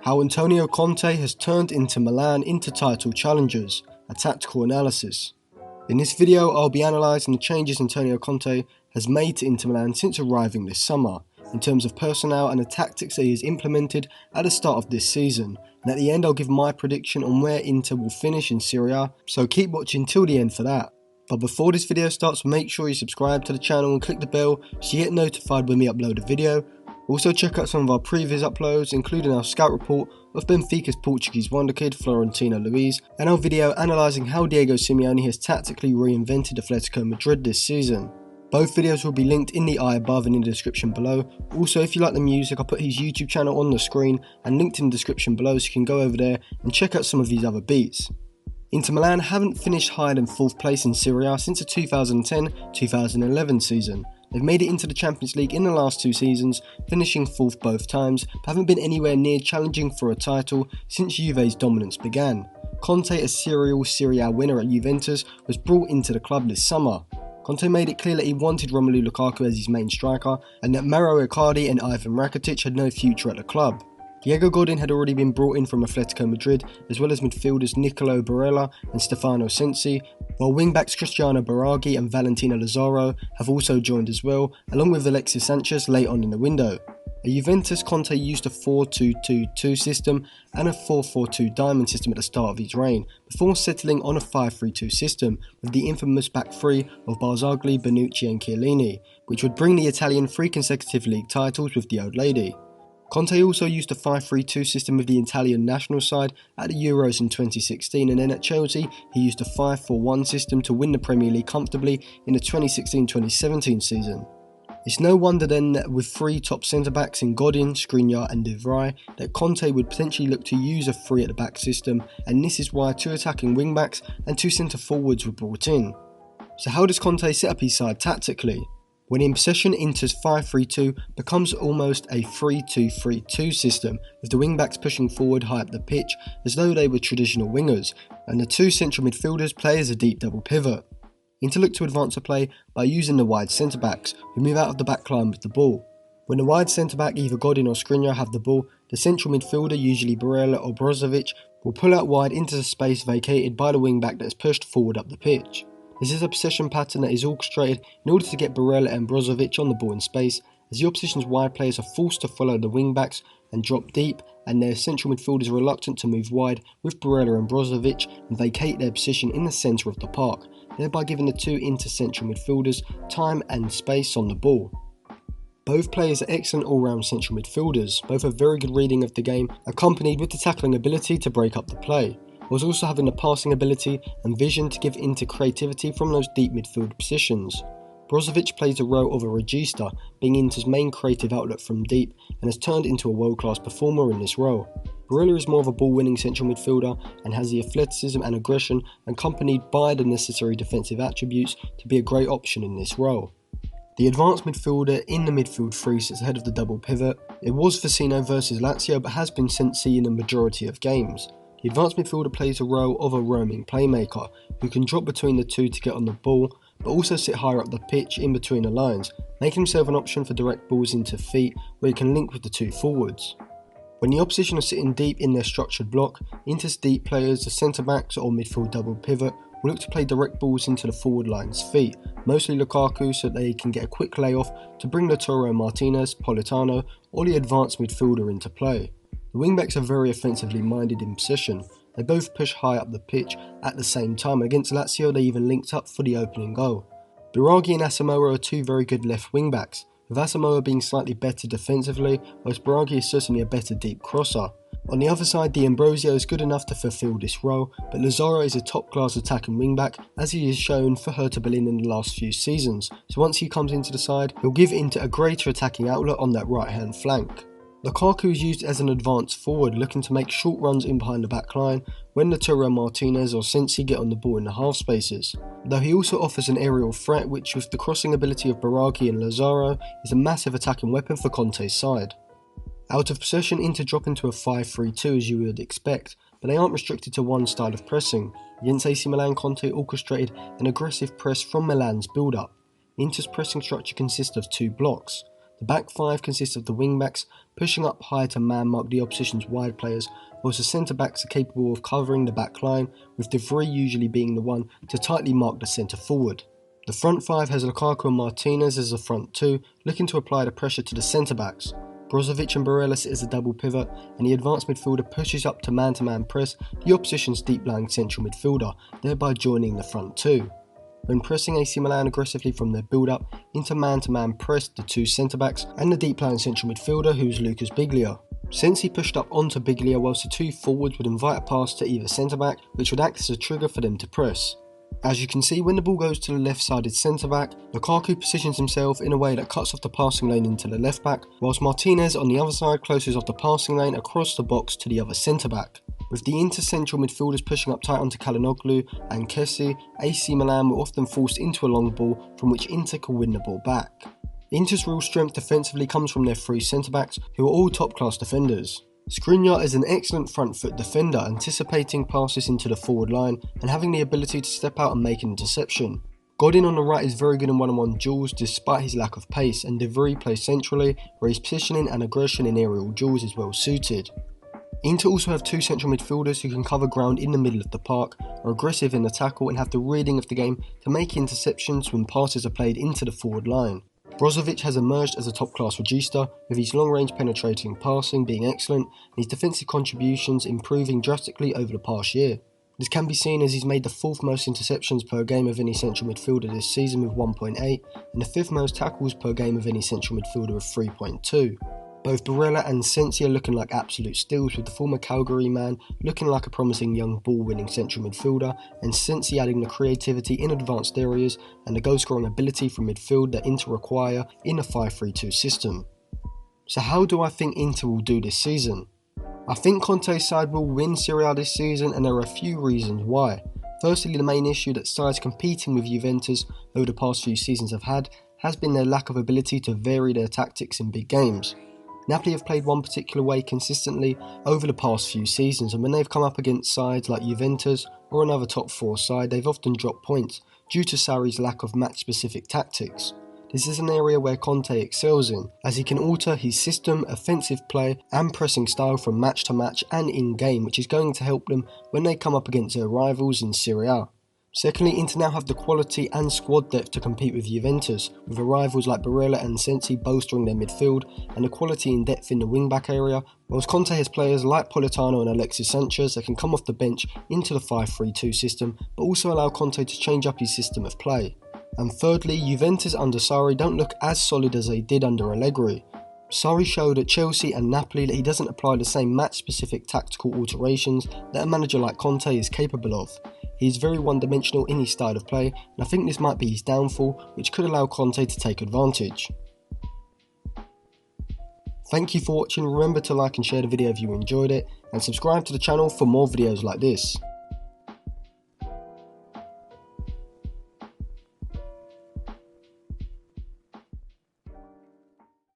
How Antonio Conte has turned Inter Milan into title challengers, a tactical analysis. In this video I'll be analysing the changes Antonio Conte has made to Inter Milan since arriving this summer, in terms of personnel and the tactics that he has implemented at the start of this season, and at the end I'll give my prediction on where Inter will finish in Serie A, so keep watching till the end for that. But before this video starts, make sure you subscribe to the channel and click the bell so you get notified when we upload a video. Also check out some of our previous uploads, including our scout report of Benfica's Portuguese wonderkid Florentino Luis, and our video analysing how Diego Simeone has tactically reinvented Atletico Madrid this season. Both videos will be linked in the eye above and in the description below. Also, if you like the music, I'll put his YouTube channel on the screen and linked in the description below, so you can go over there and check out some of these other beats. Inter Milan haven't finished higher than 4th place in Serie A since the 2010-2011 season. They've made it into the Champions League in the last 2 seasons, finishing 4th both times, but haven't been anywhere near challenging for a title since Juve's dominance began. Conte, a serial Serie A winner at Juventus, was brought into the club this summer. Conte made it clear that he wanted Romelu Lukaku as his main striker, and that Mauro Icardi and Ivan Rakitic had no future at the club. Diego Godin had already been brought in from Atletico Madrid, as well as midfielders Nicolo Barella and Stefano Sensi, while wingbacks Cristiano Baraghi and Valentino Lazaro have also joined as well, along with Alexis Sanchez late on in the window. At Juventus, Conte used a 4-2-2-2 system and a 4-4-2 diamond system at the start of his reign, before settling on a 5-3-2 system with the infamous back three of Barzagli, Bonucci and Chiellini, which would bring the Italian 3 consecutive league titles with the old lady. Conte also used a 5-3-2 system with the Italian national side at the Euros in 2016, and then at Chelsea he used a 5-4-1 system to win the Premier League comfortably in the 2016-2017 season. It's no wonder then that with 3 top centre-backs in Godin, Skriniar and De Vrij that Conte would potentially look to use a 3 at the back system, and this is why 2 attacking wing-backs and 2 centre-forwards were brought in. So how does Conte set up his side tactically? When in possession, Inter's 5-3-2 becomes almost a 3-2-3-2 system, with the wing-backs pushing forward high up the pitch as though they were traditional wingers, and the 2 central midfielders play as a deep double pivot. Inter look to advance the play by using the wide centre-backs, who move out of the back line with the ball. When the wide centre-back, either Godin or Skriniar, have the ball, the central midfielder, usually Barella or Brozovic, will pull out wide into the space vacated by the wing-back that is pushed forward up the pitch. This is a possession pattern that is orchestrated in order to get Barella and Brozovic on the ball in space, as the opposition's wide players are forced to follow the wing-backs and drop deep, and their central midfielders are reluctant to move wide with Barella and Brozovic and vacate their position in the centre of the park, thereby giving the 2 inter-central midfielders time and space on the ball. Both players are excellent all-round central midfielders, both have very good reading of the game, accompanied with the tackling ability to break up the play, whilst also having the passing ability and vision to give Inter creativity from those deep midfield positions. Brozovic plays the role of a regista, being Inter's main creative outlet from deep, and has turned into a world-class performer in this role. Barella is more of a ball-winning central midfielder and has the athleticism and aggression, accompanied by the necessary defensive attributes, to be a great option in this role. The advanced midfielder in the midfield 3 sits ahead of the double pivot. It was Vecino versus Lazio, but has been Sensi in a majority of games. The advanced midfielder plays the role of a roaming playmaker, who can drop between the 2 to get on the ball, but also sit higher up the pitch in between the lines, making himself an option for direct balls into feet where he can link with the 2 forwards. When the opposition are sitting deep in their structured block, Inter's deep players, the centre-backs or midfield double pivot, will look to play direct balls into the forward line's feet, mostly Lukaku, so that they can get a quick layoff to bring Lautaro Martinez, Politano or the advanced midfielder into play. The wingbacks are very offensively minded in possession. They both push high up the pitch at the same time. Against Lazio they even linked up for the opening goal. Biraghi and Asamoah are 2 very good left wingbacks, with Asamoah being slightly better defensively, whilst Biraghi is certainly a better deep crosser. On the other side, D'Ambrosio is good enough to fulfil this role, but Lazaro is a top-class attacking wingback, as he has shown for Hertha Berlin in the last few seasons, so once he comes into the side, he'll give Inter a greater attacking outlet on that right-hand flank. Lukaku is used as an advanced forward, looking to make short runs in behind the back line when Lautaro Martinez or Sensi get on the ball in the half spaces, though he also offers an aerial threat which, with the crossing ability of Biraghi and Lazaro, is a massive attacking weapon for Conte's side. Out of possession, Inter drop into a 5-3-2 as you would expect, but they aren't restricted to one style of pressing. Against AC Milan, Conte orchestrated an aggressive press from Milan's build-up. Inter's pressing structure consists of 2 blocks. The back five consists of the wing-backs pushing up high to man-mark the opposition's wide players, whilst the centre-backs are capable of covering the back line, with De Vrij usually being the one to tightly mark the centre-forward. The front five has Lukaku and Martinez as the front two, looking to apply the pressure to the centre-backs. Brozovic and Barella sit as a double pivot, and the advanced midfielder pushes up to man press the opposition's deep-lying central midfielder, thereby joining the front two. When pressing AC Milan aggressively from their build-up into man-to-man press the two centre-backs and the deep-lying central midfielder, who's Lucas Biglia. Sensi pushed up onto Biglia whilst the two forwards would invite a pass to either centre-back, which would act as a trigger for them to press. As you can see, when the ball goes to the left-sided centre-back, Lukaku positions himself in a way that cuts off the passing lane into the left-back, whilst Martinez on the other side closes off the passing lane across the box to the other centre-back. With the inter-central midfielders pushing up tight onto Calhanoglu and Kessie, AC Milan were often forced into a long ball from which Inter could win the ball back. Inter's real strength defensively comes from their three centre-backs, who are all top-class defenders. Skriniar is an excellent front-foot defender, anticipating passes into the forward line and having the ability to step out and make an interception. Godin on the right is very good in one-on-one duels despite his lack of pace, and De Vrij plays centrally, where his positioning and aggression in aerial duels is well suited. Inter also have two central midfielders who can cover ground in the middle of the park, are aggressive in the tackle and have the reading of the game to make interceptions when passes are played into the forward line. Brozovic has emerged as a top-class regista, with his long-range penetrating passing being excellent and his defensive contributions improving drastically over the past year. This can be seen as he's made the fourth most interceptions per game of any central midfielder this season with 1.8 and the fifth most tackles per game of any central midfielder with 3.2. Both Barella and Sensi are looking like absolute steals, with the former Calgary man looking like a promising young ball-winning central midfielder, and Sensi adding the creativity in advanced areas and the goal-scoring ability from midfield that Inter require in a 5-3-2 system. So how do I think Inter will do this season? I think Conte's side will win Serie A this season, and there are a few reasons why. Firstly, the main issue that sides competing with Juventus over the past few seasons have had has been their lack of ability to vary their tactics in big games. Napoli have played one particular way consistently over the past few seasons, and when they've come up against sides like Juventus or another top 4 side, they've often dropped points due to Sarri's lack of match-specific tactics. This is an area where Conte excels in, as he can alter his system, offensive play and pressing style from match to match and in-game, which is going to help them when they come up against their rivals in Serie A. Secondly, Inter now have the quality and squad depth to compete with Juventus, with rivals like Barella and Sensi bolstering their midfield and the quality and depth in the wing-back area, whilst Conte has players like Politano and Alexis Sanchez that can come off the bench into the 5-3-2 system, but also allow Conte to change up his system of play. And thirdly, Juventus under Sarri don't look as solid as they did under Allegri. Sarri showed at Chelsea and Napoli that he doesn't apply the same match-specific tactical alterations that a manager like Conte is capable of. He is very one-dimensional in his style of play, and I think this might be his downfall, which could allow Conte to take advantage. Thank you for watching. Remember to like and share the video if you enjoyed it, and subscribe to the channel for more videos like this.